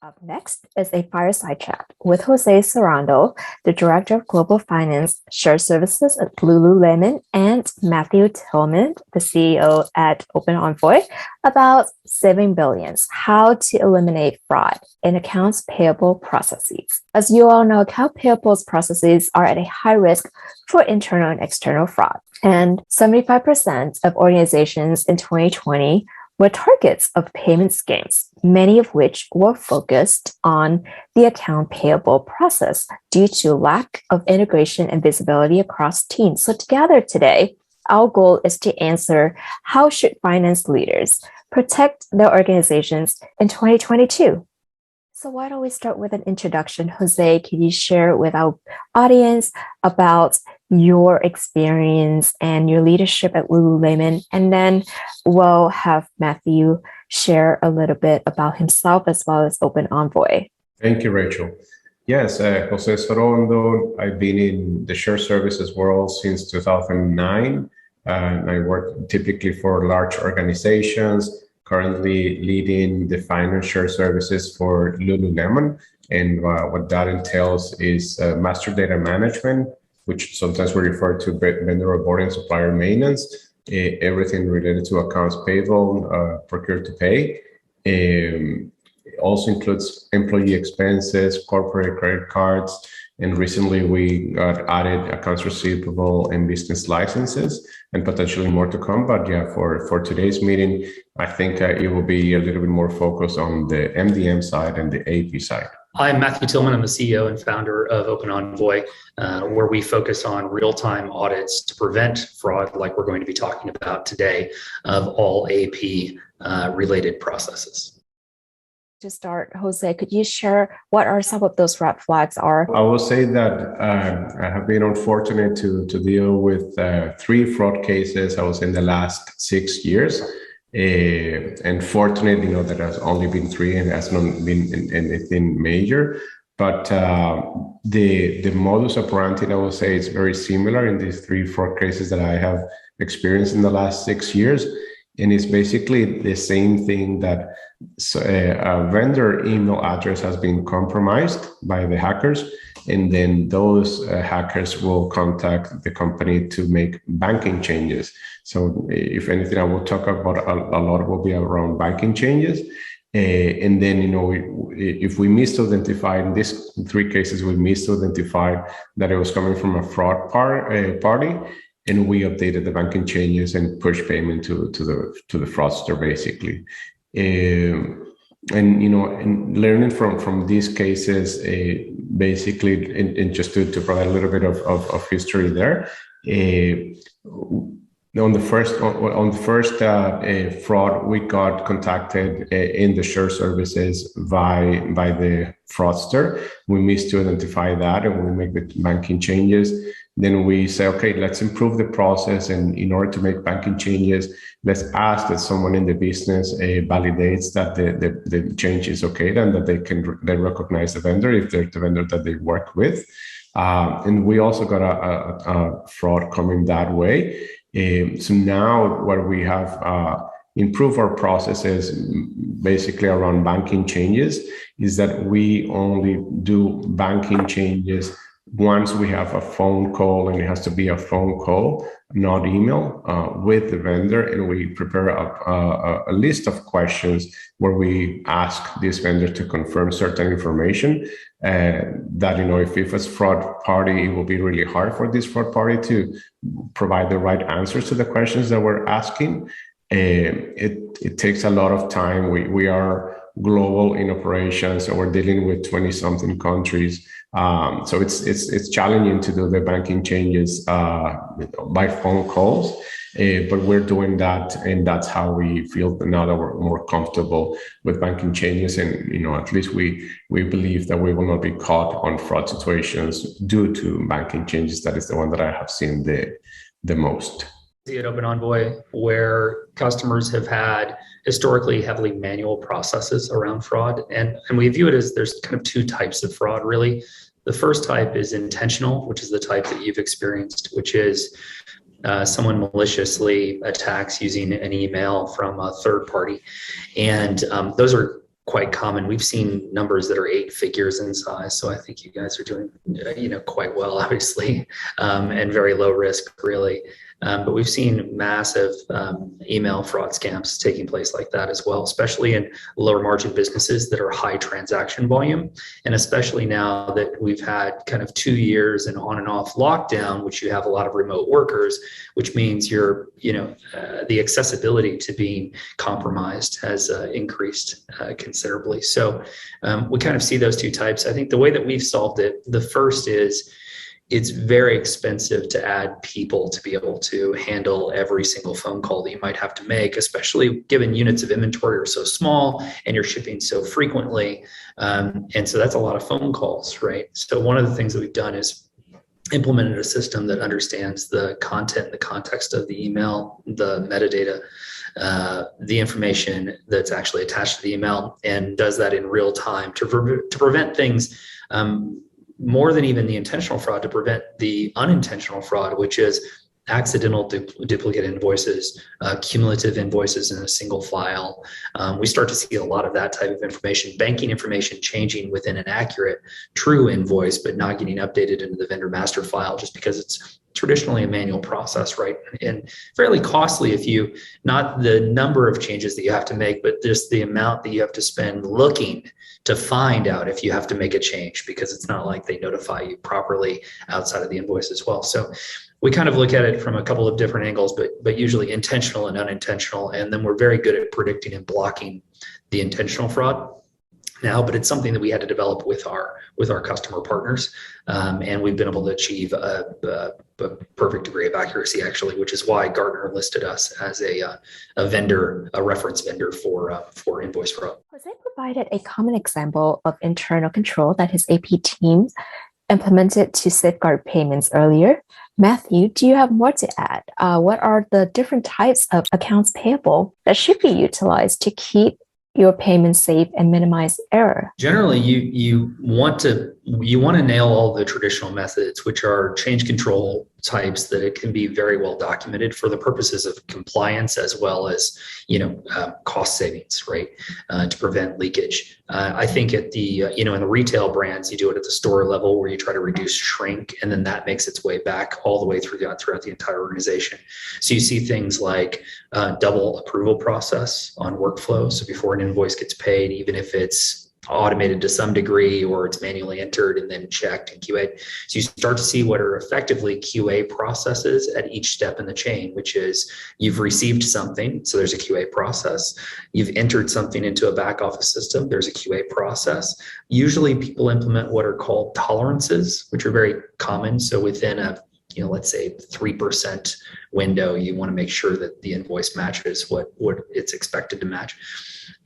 Up next is a fireside chat with Jose Sorondo, the Director of Global Finance Shared Services at Lululemon, and Matthew Tillman, the CEO at OpenEnvoy, about saving billions, how to eliminate fraud in accounts payable processes. As you all know, account payables processes are at a high risk for internal and external fraud. And 75% of organizations in 2020 were targets of payment schemes, many of which were focused on the account payable process due to lack of integration and visibility across teams. So together today, our goal is to answer how should finance leaders protect their organizations in 2022? So why don't we start with an introduction? Jose, can you share with our audience about your experience and your leadership at Lululemon? And then we'll have Matthew share a little bit about himself as well as OpenEnvoy. Thank you, Rachel. Yes, Jose Sorondo. I've been in the shared services world since 2009. I work typically for large organizations, currently leading the finance shared services for Lululemon. And what that entails is master data management, which sometimes we refer to vendor reporting, supplier maintenance, everything related to accounts payable, procure to pay. It also includes employee expenses, corporate credit cards, and recently we got added accounts receivable and business licenses, and potentially more to come. But yeah, for today's meeting, I think it will be a little bit more focused on the MDM side and the AP side. I'm Matthew Tillman. I'm the CEO and founder of OpenEnvoy, where we focus on real-time audits to prevent fraud, like we're going to be talking about today, of all AP related processes. To start, Jose, could you share what are some of those red flags are? I will say that I have been unfortunate to deal with 3 fraud cases, I was in the last 6 years. And fortunate, that has only been 3 and has not been anything major. But the modus operandi, I will say, is very similar in these 3 fraud cases that I have experienced in the last 6 years. And it's basically the same thing, that a vendor email address has been compromised by the hackers. And then those hackers will contact the company to make banking changes. So if anything, I will talk about a lot will be around banking changes. And then, if we misidentify, in these 3 cases, we misidentified that it was coming from a fraud party. And we updated the banking changes and pushed payment to the fraudster, basically. And learning from these cases, basically, and just to provide a little bit of history there. On the first fraud, we got contacted in the shared services by the fraudster. We missed to identify that, and we make the banking changes. Then we say, okay, let's improve the process. And in order to make banking changes, let's ask that someone in the business validates that the change is okay, and that they recognize the vendor if they're the vendor that they work with. And we also got a fraud coming that way. So now what we have improved our processes basically around banking changes is that we only do banking changes once we have a phone call, and it has to be a phone call, not email, with the vendor. And we prepare a list of questions where we ask this vendor to confirm certain information. That, if it's fraud party, it will be really hard for this fraud party to provide the right answers to the questions that we're asking. It takes a lot of time. We are global in operations, so we're dealing with 20-something countries. So it's challenging to do the banking changes by phone calls, but we're doing that, and that's how we feel now that we're more comfortable with banking changes. And at least we believe that we will not be caught on fraud situations due to banking changes. That is the one that I have seen the most. At OpenEnvoy, where customers have had historically heavily manual processes around fraud. And we view it as there's kind of 2 types of fraud, really. The first type is intentional, which is the type that you've experienced, which is someone maliciously attacks using an email from a third party. And those are quite common. We've seen numbers that are 8 figures in size. So I think you guys are doing, quite well, obviously, and very low risk, really. But we've seen massive email fraud scams taking place like that as well, especially in lower margin businesses that are high transaction volume. And especially now that we've had kind of 2 years and on and off lockdown, which you have a lot of remote workers, which means the accessibility to being compromised has increased considerably. So we kind of see those two types. I think the way that we've solved it, the first is, it's very expensive to add people to be able to handle every single phone call that you might have to make, especially given units of inventory are so small and you're shipping so frequently. And so that's a lot of phone calls, right? So one of the things that we've done is implemented a system that understands the content, the context of the email, the metadata, the information that's actually attached to the email, and does that in real time to prevent things more than even the intentional fraud, to prevent the unintentional fraud, which is accidental duplicate invoices, cumulative invoices in a single file. We start to see a lot of that type of information, banking information changing within an accurate, true invoice, but not getting updated into the vendor master file just because it's traditionally a manual process, right? And fairly costly if you, not the number of changes that you have to make, but just the amount that you have to spend looking to find out if you have to make a change, because it's not like they notify you properly outside of the invoice as well. So we kind of look at it from a couple of different angles, but usually intentional and unintentional. And then we're very good at predicting and blocking the intentional fraud now, but it's something that we had to develop with our customer partners. And we've been able to achieve a perfect degree of accuracy, actually, which is why Gartner listed us as a vendor, a reference vendor for invoice fraud. Jose provided a common example of internal control that his AP team implemented to safeguard payments earlier. Matthew, do you have more to add? What are the different types of accounts payable that should be utilized to keep your payments safe and minimize error? Generally, you want to nail all the traditional methods, which are change control types that it can be very well documented for the purposes of compliance, as well as cost savings, right, to prevent leakage. I think at the in the retail brands, you do it at the store level where you try to reduce shrink, and then that makes its way back all the way throughout the entire organization. So you see things like double approval process on workflow. So before an invoice gets paid, even if it's automated to some degree or it's manually entered and then checked and QA'd. So you start to see what are effectively QA processes at each step in the chain, which is you've received something, so there's a QA process. You've entered something into a back office system, there's a QA process. Usually people implement what are called tolerances, which are very common. So within a let's say 3% window, you want to make sure that the invoice matches what it's expected to match.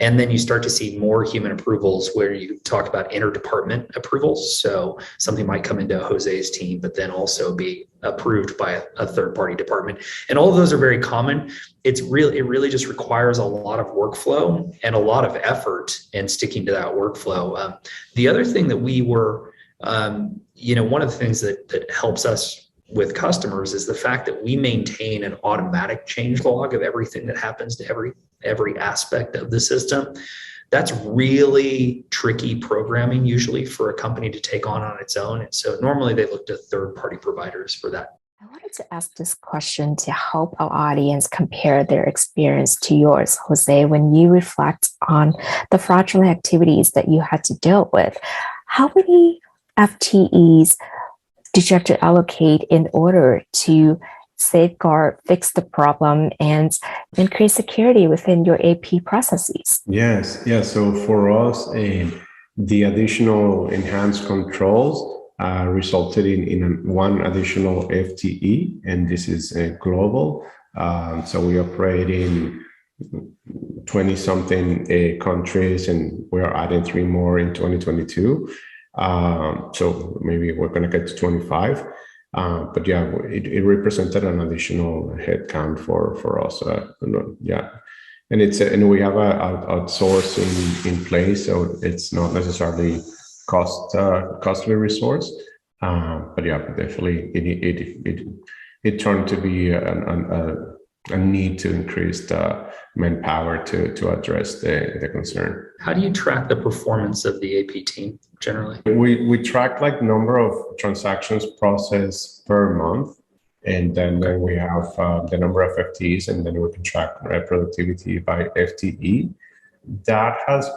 And then you start to see more human approvals where you talk about interdepartment approvals. So something might come into Jose's team, but then also be approved by a third-party department. And all of those are very common. It really just requires a lot of workflow and a lot of effort in sticking to that workflow. The other thing that we were, one of the things that helps us with customers is the fact that we maintain an automatic change log of everything that happens to every aspect of the system. That's really tricky programming usually for a company to take on its own. And so normally they look to third-party providers for that. I wanted to ask this question to help our audience compare their experience to yours, Jose. When you reflect on the fraudulent activities that you had to deal with, how many FTEs did you have to allocate in order to safeguard, fix the problem, and increase security within your AP processes? Yes. So for us, the additional enhanced controls resulted in one additional FTE, and this is global. So we operate in 20-something countries, and we're adding 3 more in 2022. So maybe we're going to get to 25. But yeah, it represented an additional headcount for us. Yeah, and we have a outsourcing in place, so it's not necessarily costly resource. But yeah, but definitely it turned to be a need to increase the manpower to address the concern. How do you track the performance of the AP team generally? We track like number of transactions processed per month, and then we have the number of FTEs, and then we can track productivity by FTE. That has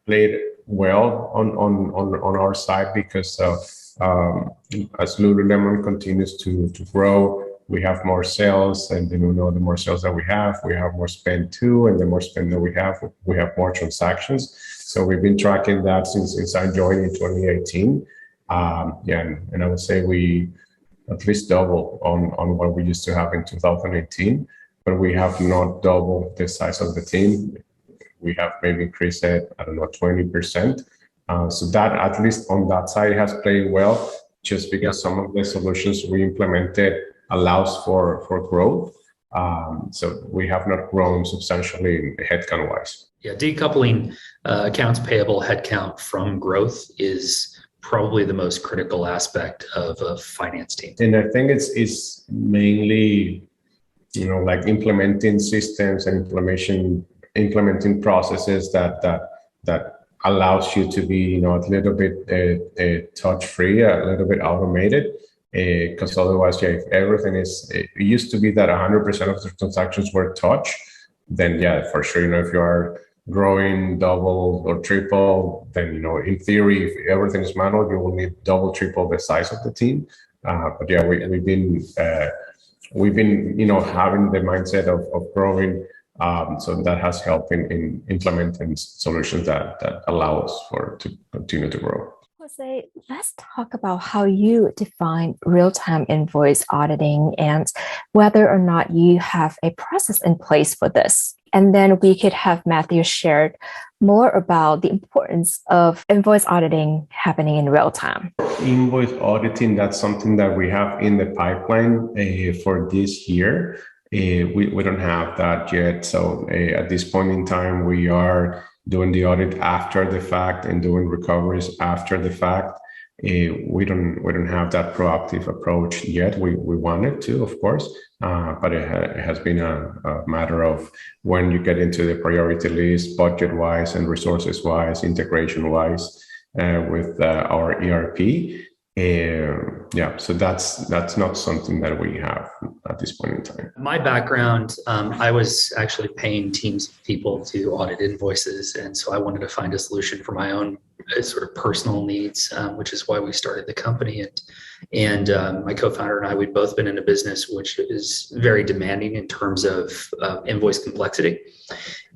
played well on our side because as Lululemon continues to grow, we have more sales, and then we know the more sales that we have more spend too, and the more spend that we have more transactions. So we've been tracking that since I joined in 2018. And I would say we at least double on what we used to have in 2018, but we have not doubled the size of the team. We have maybe increased it, 20%. So that, at least on that side, has played well, just because some of the solutions we implemented allows for growth. So we have not grown substantially headcount wise. Yeah, decoupling accounts payable headcount from growth is probably the most critical aspect of a finance team. And I think it's mainly, like implementing systems and implementing processes that allows you to be, a little bit touch-free, a little bit automated. Because otherwise, if everything it used to be that 100% of the transactions were touch, then for sure, if you are growing double or triple, then, in theory, if everything is manual, you will need double, triple the size of the team. But we've been having the mindset of growing. So that has helped in implementing solutions that allow us to continue to grow. Jose, let's talk about how you define real-time invoice auditing and whether or not you have a process in place for this. And then we could have Matthew shared more about the importance of invoice auditing happening in real time. Invoice auditing, that's something that we have in the pipeline for this year. We don't have that yet. So at this point in time, we are doing the audit after the fact and doing recoveries after the fact. We don't have that proactive approach yet. We wanted to, of course, but it has been a matter of when you get into the priority list, budget-wise and resources-wise, integration-wise with our ERP. So that's not something that we have at this point in time. My background, I was actually paying teams of people to audit invoices, and so I wanted to find a solution for my own sort of personal needs, which is why we started the company. And my co-founder and I, we'd both been in a business which is very demanding in terms of invoice complexity.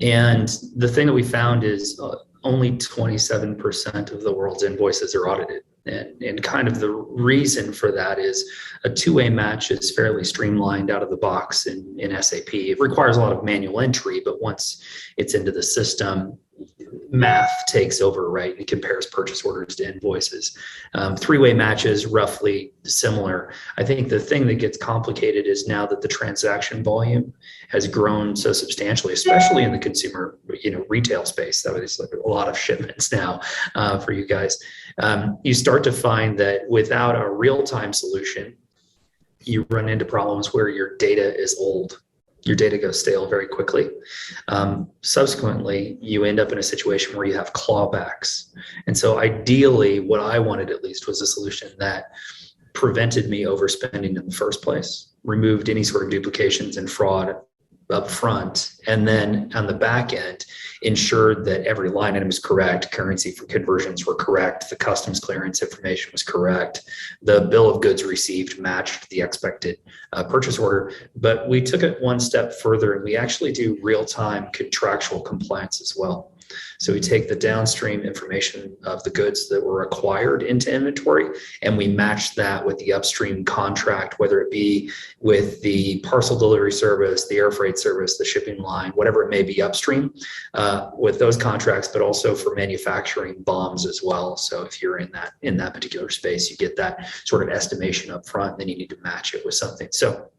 And the thing that we found is only 27% of the world's invoices are audited. And kind of the reason for that is a two-way match is fairly streamlined out of the box in SAP. It requires a lot of manual entry, but once it's into the system, math takes over, right? It compares purchase orders to invoices. Three-way matches, roughly similar. I think the thing that gets complicated is now that the transaction volume has grown so substantially, especially in the consumer, retail space. That was like a lot of shipments now for you guys. You start to find that without a real-time solution, you run into problems where your data is old. Your data goes stale very quickly. Subsequently, you end up in a situation where you have clawbacks. And so ideally, what I wanted at least was a solution that prevented me overspending in the first place, removed any sort of duplications and fraud up front, and then on the back end, ensured that every line item is correct, currency for conversions were correct, the customs clearance information was correct, the bill of goods received matched the expected purchase order. But we took it one step further, and we actually do real-time contractual compliance as well. So we take the downstream information of the goods that were acquired into inventory, and we match that with the upstream contract, whether it be with the parcel delivery service, the air freight service, the shipping line, whatever it may be upstream, with those contracts, but also for manufacturing BOMs as well. So if you're in that particular space, you get that sort of estimation up front, then you need to match it with something. So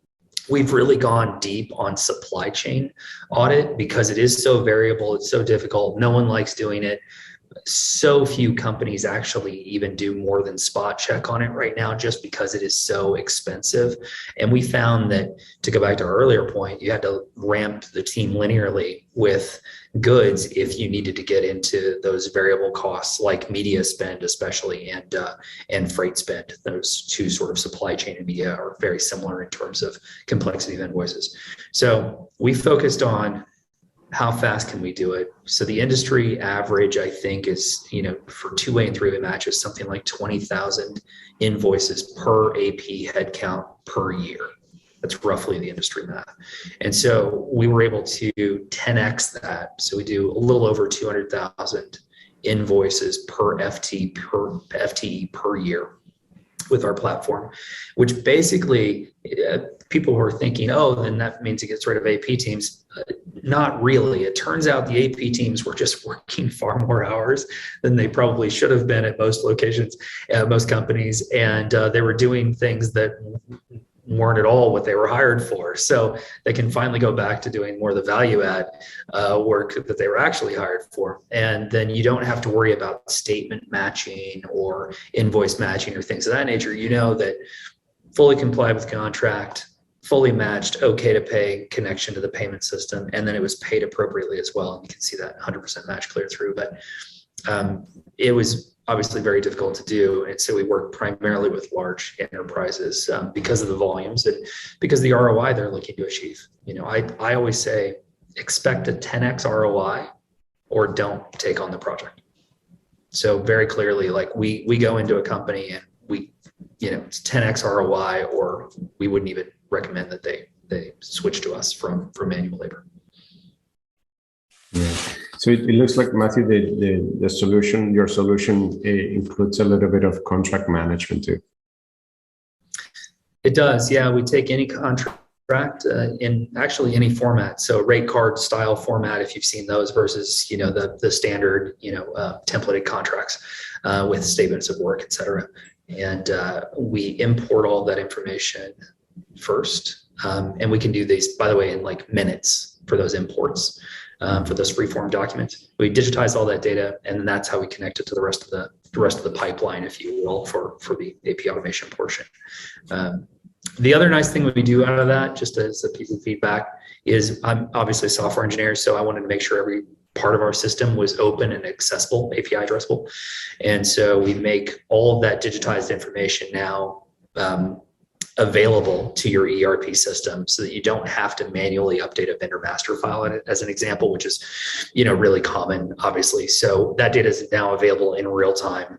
we've really gone deep on supply chain audit because it is so variable, it's so difficult, no one likes doing it. so few companies actually even do more than spot check on it right now, just because it is so expensive. And we found that, to go back to our earlier point, you had to ramp the team linearly with goods if you needed to get into those variable costs like media spend, especially, and freight spend. Those two sort of supply chain and media are very similar in terms of complexity of invoices. So we focused on how fast can we do it? So the industry average, I think, is, for two-way and three-way matches, something like 20,000 invoices per AP headcount per year. That's roughly the industry math. And so we were able to 10x that. So we do a little over 200,000 invoices per FTE per year with our platform, which basically people who are thinking, oh, then that means it gets rid of AP teams. Not really. It turns out the AP teams were just working far more hours than they probably should have been at most locations, most companies. And they were doing things that weren't at all what they were hired for. So they can finally go back to doing more of the value add work that they were actually hired for. And then you don't have to worry about statement matching or invoice matching or things of that nature. You know that fully complied with contract, fully matched, okay to pay, connection to the payment system, and then it was paid appropriately as well. And you can see that 100% match clear through. But it was obviously very difficult to do. And so we work primarily with large enterprises because of the volumes and because the ROI they're looking to achieve. I always say, expect a 10x ROI or don't take on the project. So very clearly, like we go into a company and it's 10x ROI, or we wouldn't even recommend that they switch to us from manual labor. Yeah. So it looks like, Matthew, the solution, your solution, includes a little bit of contract management too. It does, yeah. We take any contract in actually any format. So rate card style format, if you've seen those, versus the standard templated contracts with statements of work, et cetera. And we import all that information first, and we can do these, by the way, in like minutes for those imports. For those free-form documents, we digitize all that data, and then that's how we connect it to the rest of the pipeline, if you will, for the AP automation portion. The other nice thing we do out of that, just as a piece of feedback, is I'm obviously a software engineer, so I wanted to make sure every part of our system was open and accessible, API addressable, and so we make all of that digitized information now available to your ERP system, so that you don't have to manually update a vendor master file in it, as an example, which is really common, obviously. So that data is now available in real time,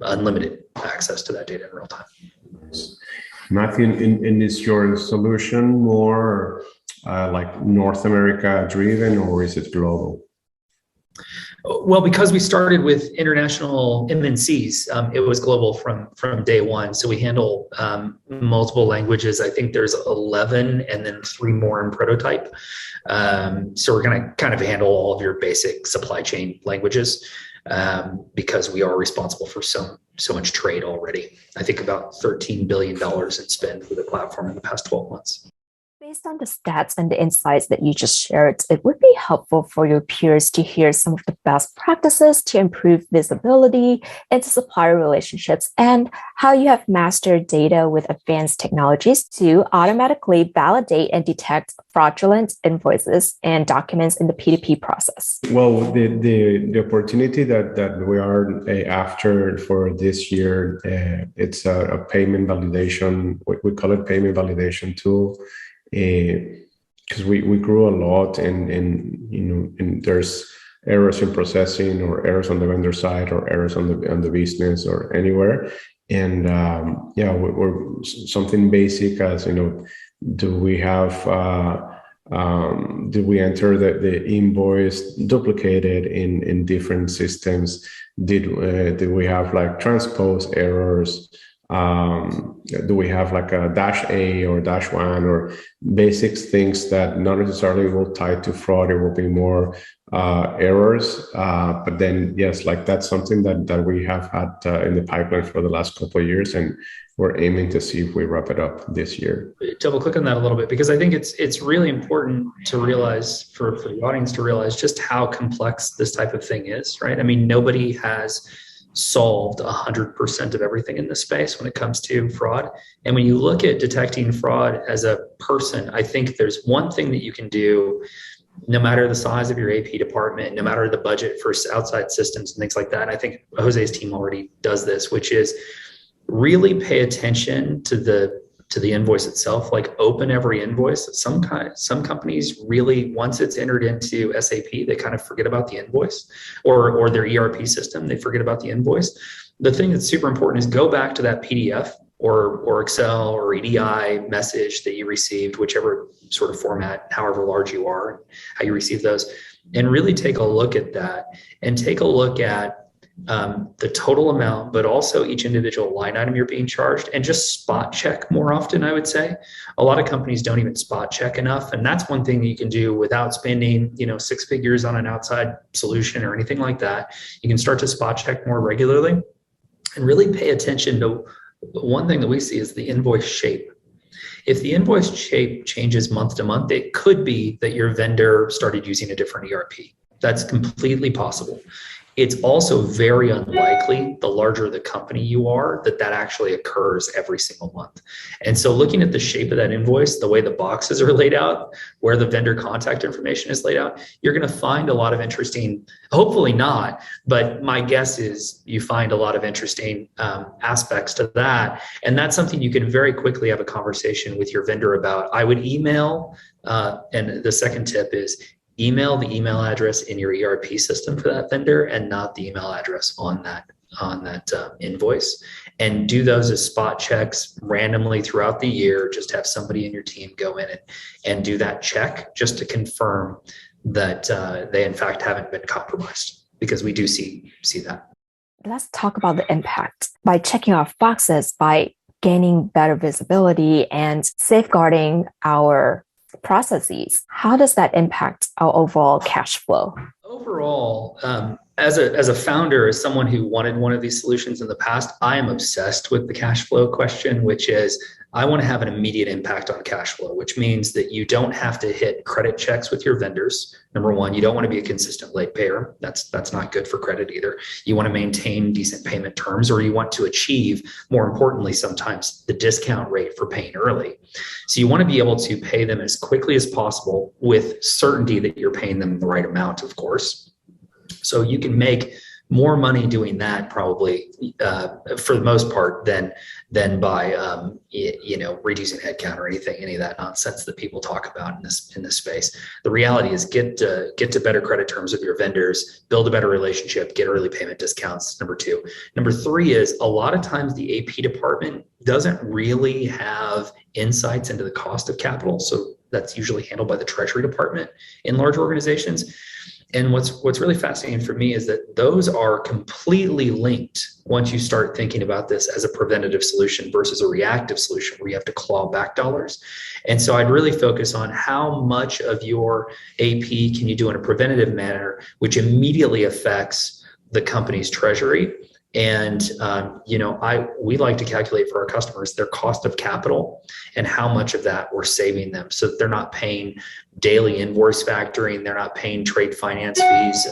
unlimited access to that data in real time. Matthew, and is your solution more like North America driven, or is it global? Well, because we started with international MNCs, it was global from day one. So we handle multiple languages. I think there's 11 and then 3 more in prototype. So we're going to kind of handle all of your basic supply chain languages because we are responsible for so much trade already. I think about $13 billion in spend for the platform in the past 12 months. Based on the stats and the insights that you just shared, it would be helpful for your peers to hear some of the best practices to improve visibility into supplier relationships and how you have mastered data with advanced technologies to automatically validate and detect fraudulent invoices and documents in the P2P process. Well, the opportunity that we are after for this year, it's a payment validation. We call it payment validation tool. Because we grew a lot, and there's errors in processing, or errors on the vendor side, or errors on the business, or anywhere. And we're something basic as do we enter the invoice duplicated in different systems? Did we have like transpose errors? Do we have like a dash A or dash one or basics things that not necessarily will tie to fraud? It will be more errors. But then, yes, like that's something that we have had in the pipeline for the last couple of years, and we're aiming to see if we wrap it up this year. Double click on that a little bit, because I think it's really important to realize for the audience to realize just how complex this type of thing is, right? I mean, nobody has solved 100% of everything in this space when it comes to fraud. And when you look at detecting fraud as a person, I think there's one thing that you can do, no matter the size of your AP department, no matter the budget for outside systems and things like that. And I think Jose's team already does this, which is really pay attention to the invoice itself. Like, open every invoice. Some companies really, once it's entered into SAP, they kind of forget about the invoice, or their ERP system, they forget about the invoice. The thing that's super important is go back to that PDF or Excel or EDI message that you received, whichever sort of format, however large you are, how you receive those, and really take a look at that, and take a look at the total amount, but also each individual line item you're being charged, and just spot check more often. I would say a lot of companies don't even spot check enough. And that's one thing that you can do without spending, 6 figures on an outside solution or anything like that. You can start to spot check more regularly and really pay attention to one thing that we see is the invoice shape. If the invoice shape changes month to month, it could be that your vendor started using a different ERP. That's completely possible. It's also very unlikely, the larger the company you are, that actually occurs every single month. And so looking at the shape of that invoice, the way the boxes are laid out, where the vendor contact information is laid out, you're going to find a lot of interesting, hopefully not, but my guess is you find a lot of interesting aspects to that. And that's something you can very quickly have a conversation with your vendor about. I would email, and the second tip is, email the email address in your ERP system for that vendor and not the email address on that invoice, and do those as spot checks randomly throughout the year. Just have somebody in your team go in and do that check just to confirm that they in fact haven't been compromised, because we do see that. Let's talk about the impact. By checking off boxes, by gaining better visibility and safeguarding our processes, how does that impact our overall cash flow? Overall, as a founder, as someone who wanted one of these solutions in the past, I am obsessed with the cash flow question, which is I want to have an immediate impact on cash flow, which means that you don't have to hit credit checks with your vendors. Number one, you don't want to be a consistent late payer. That's not good for credit either. You want to maintain decent payment terms, or you want to achieve, more importantly, sometimes the discount rate for paying early. So you want to be able to pay them as quickly as possible with certainty that you're paying them the right amount, of course. So you can make more money doing that probably for the most part than by reducing headcount or any of that nonsense that people talk about in this space. The reality is get to better credit terms with your vendors, build a better relationship, get early payment discounts. Number two. Number three is a lot of times the AP department doesn't really have insights into the cost of capital. So that's usually handled by the treasury department in large organizations. And what's really fascinating for me is that those are completely linked once you start thinking about this as a preventative solution versus a reactive solution where you have to claw back dollars. And so I'd really focus on how much of your AP can you do in a preventative manner, which immediately affects the company's treasury. And we like to calculate for our customers their cost of capital and how much of that we're saving them, so that they're not paying daily invoice factoring, they're not paying trade finance fees,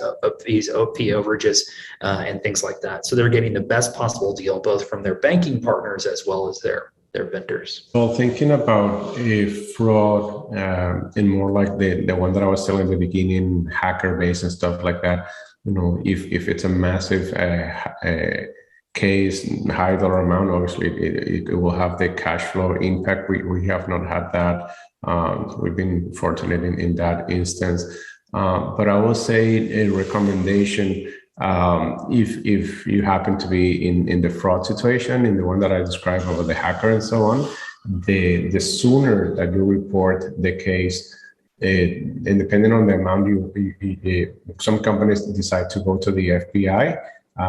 OP overages, and things like that. So they're getting the best possible deal both from their banking partners as well as their vendors. Well, thinking about a fraud and more like the one that I was telling in the beginning, hacker base and stuff like that. If it's a massive case, high dollar amount, obviously it will have the cash flow impact. We have not had that. We've been fortunate in that instance. But I will say a recommendation, if you happen to be in the fraud situation, in the one that I described about the hacker and so on, the sooner that you report the case, and depending on the amount some companies decide to go to the FBI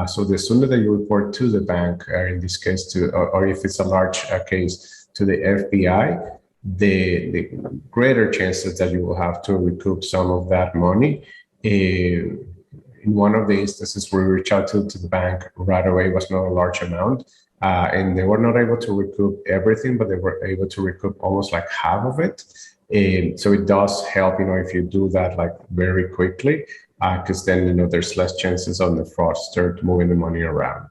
So the sooner that you report to the bank, in this case, or if it's a large case, to the FBI, the greater chances that you will have to recoup some of that money. In one of the instances, we reached out to the bank right away. It was not a large amount, and they were not able to recoup everything, but they were able to recoup almost like half of it. So it does help, if you do that like very quickly, because then, there's less chances on the fraudster moving the money around.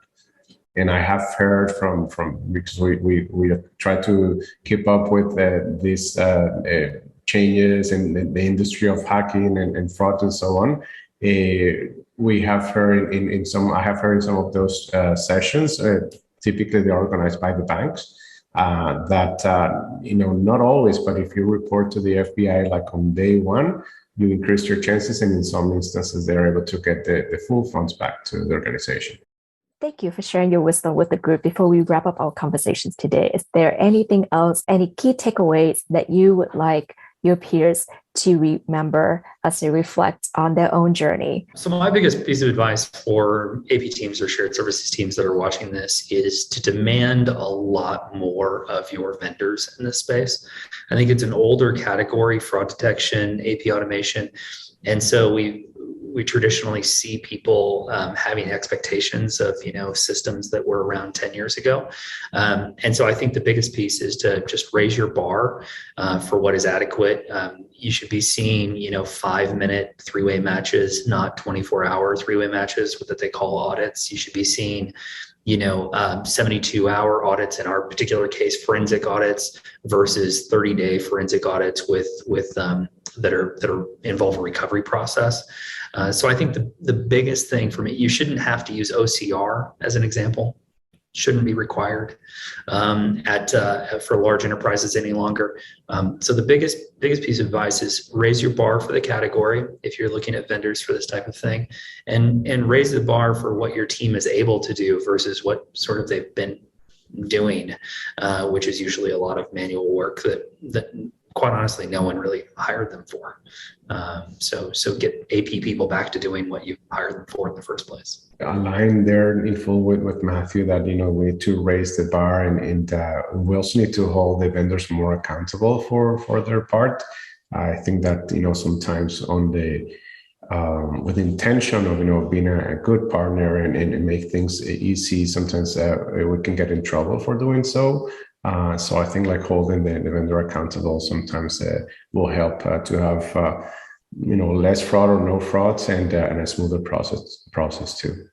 And I have heard from because we try to keep up with these changes in the industry of hacking and fraud and so on. We have heard I have heard in some of those sessions, typically they're organized by the banks, that, not always, but if you report to the FBI like on day one, you increase your chances, and in some instances, they're able to get the full funds back to the organization. Thank you for sharing your wisdom with the group. Before we wrap up our conversations today, is there anything else, any key takeaways that you would like your peers to remember as they reflect on their own journey? So my biggest piece of advice for AP teams or shared services teams that are watching this is to demand a lot more of your vendors in this space. I think it's an older category, fraud detection, AP automation. And so we traditionally see people having expectations of, systems that were around 10 years ago. And so I think the biggest piece is to just raise your bar for what is adequate. You should be seeing, 5-minute three-way matches, not 24-hour three-way matches that they call audits. You should be seeing 72-hour audits, in our particular case, forensic audits versus 30-day forensic audits with that are involve a recovery process. So I think the biggest thing for me, you shouldn't have to use OCR as an example. Shouldn't be required for large enterprises any longer. So the biggest piece of advice is raise your bar for the category if you're looking at vendors for this type of thing, and raise the bar for what your team is able to do versus what sort of they've been doing, which is usually a lot of manual work that quite honestly no one really hired them for. So get AP people back to doing what you hired them for in the first place. Align there in full with Matthew that, we need to raise the bar, and we also need to hold the vendors more accountable for their part. I think that, sometimes on the with the intention of, being a good partner and make things easy, sometimes we can get in trouble for doing so. So I think like holding the vendor accountable sometimes will help to have less fraud or no frauds, and a smoother process too.